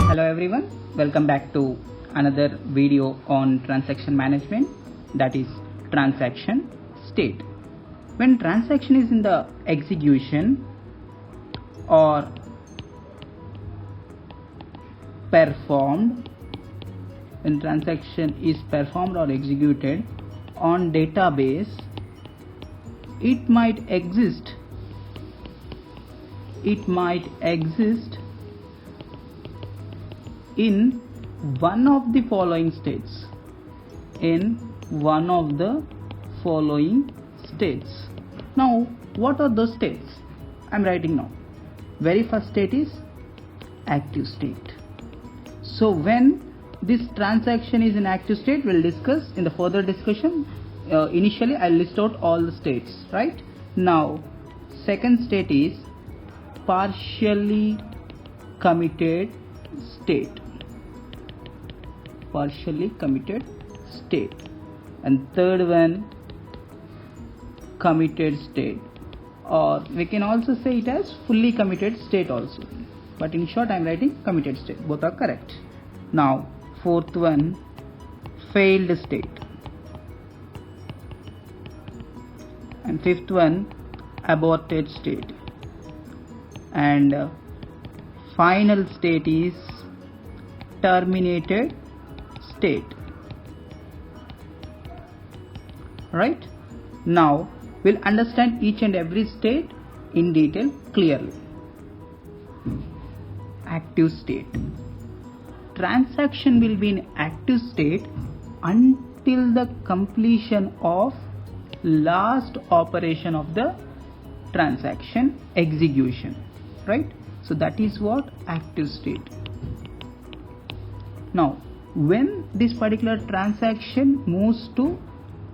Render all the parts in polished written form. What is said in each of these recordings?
Hello everyone, welcome back to another video on transaction management, that is transaction state. When transaction is in the execution or performed, when transaction is performed or executed on database, it might exist in one of the following states. Now, what are those states? I'm writing now. Very first state is active state. So when this transaction is in active state, we'll discuss in the further discussion. Initially, I'll list out all the states, right? Now, second state is partially committed state. And third one, committed state, or we can also say it as fully committed state also, but in short I'm writing committed state. Both are correct. Now fourth one, failed state, and fifth one, aborted state, and final state is terminated state. Right? Now we'll understand each and every state in detail clearly. Active state. Transaction will be in active state until the completion of last operation of the transaction execution. Right? So that is what active state. Now when this particular transaction moves to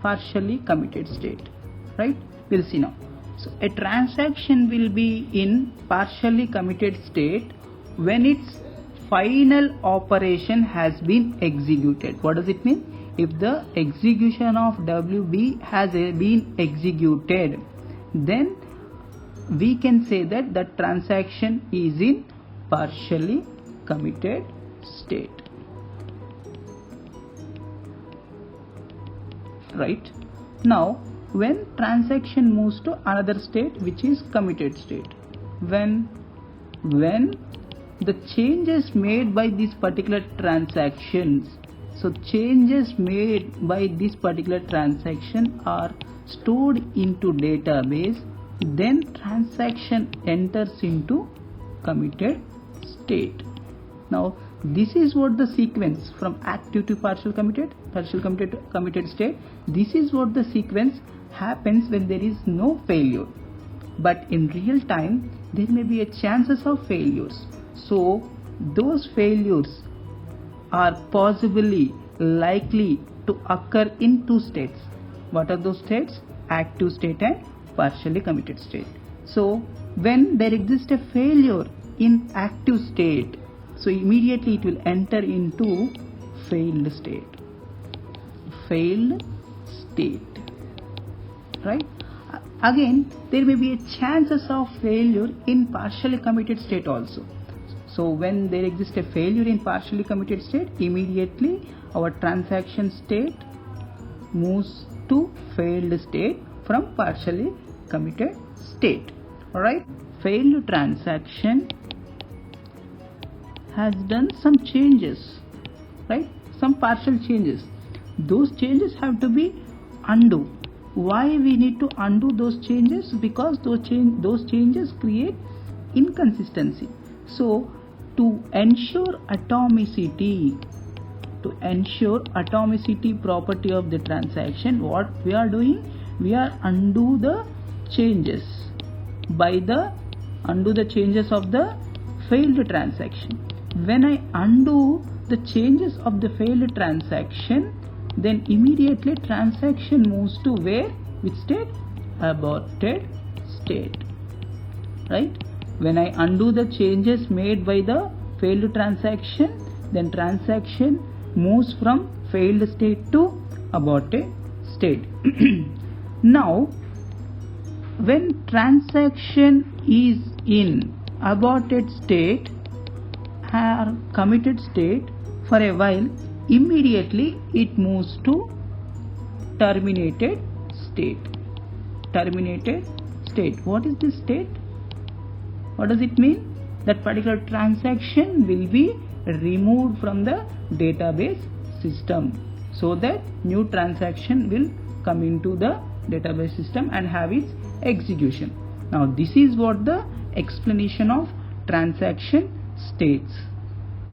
partially committed state, right, we'll see now. So a transaction will be in partially committed state when its final operation has been executed. What does it mean? If the execution of WB has been executed, then we can say that the transaction is in partially committed state. Right? Now when transaction moves to another state, which is committed state, when the changes made by these particular transactions, so changes made by this particular transaction are stored into database, then transaction enters into committed state. Now this is what the sequence from active to partial committed state. This is what the sequence happens when there is no failure. But in real time there may be a chances of failures. So those failures are possibly likely to occur in two states. What are those states? Active state and partially committed state. So when there exists a failure in active state, so immediately it will enter into failed state. Right? Again, there may be a chances of failure in partially committed state also. So when there exists a failure in partially committed state, immediately our transaction state moves to failed state from partially committed state. Alright? Failed transaction has done some changes, right? Some partial changes. Those changes have to be undo. Why we need to undo those changes? Because those changes create inconsistency. So to ensure atomicity property of the transaction, what we are doing, we are undo the changes of the failed transaction. When I undo the changes of the failed transaction, then immediately transaction moves to where? Which state? Aborted state. Right? When I undo the changes made by the failed transaction, then transaction moves from failed state to aborted state. Now, when transaction is in aborted state or committed state for a while, immediately it moves to terminated state. Terminated state. What is this state? What does it mean? That particular transaction will be removed from the database system, so that new transaction will come into the database system and have its execution. Now this is what the explanation of transaction states.